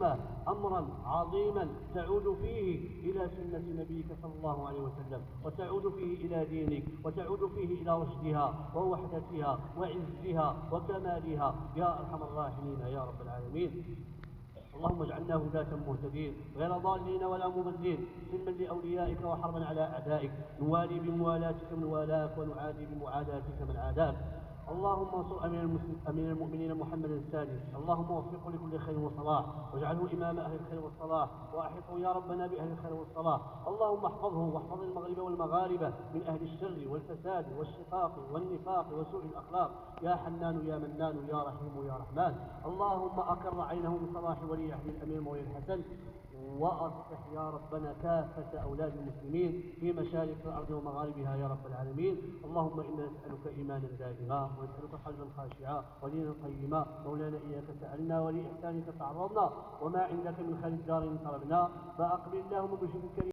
الأمة أمرا عظيما تعود فيه إلى سنة نبيك صلى الله عليه وسلم، وتعود فيه إلى دينك، وتعود فيه إلى رشدها ووحدتها وعزها وكمالها يا أرحم الراحمين يا رب العالمين. اللهم اجعلنا هداة مهتدين غير ضالين ولا مضلين، سلما لأوليائك وحربا على أعدائك، نوالي بموالاتك من والاك ونعادي بمعاداتك من عاداك. اللهم انصر أمير المؤمنين محمد السادس، اللهم وفقه لكل خير وصلاح، واجعله إمام أهل الخير والصلاح، وأحطه يا ربنا بأهل الخير والصلاح. اللهم احفظه واحفظ المغرب والمغاربة من أهل الشر والفساد والشقاق والنفاق وسوء الأخلاق يا حنان يا منان يا رحيم يا رحمن. اللهم أقر عينه بصلاح ولي عهد الأمير مولاي الحسن، وأصلح يا ربنا كافة أولاد المسلمين في مشارق الأرض ومغاربها يا رب العالمين. اللهم إنا نسألك إيمانا دائما، ونسألك قلبا خاشعا ودينا قيما. مولانا إياك سألنا ولإحسانك تعرضنا، وما عندك من خير الدارين طلبنا، فأقبل اللهم بشكرك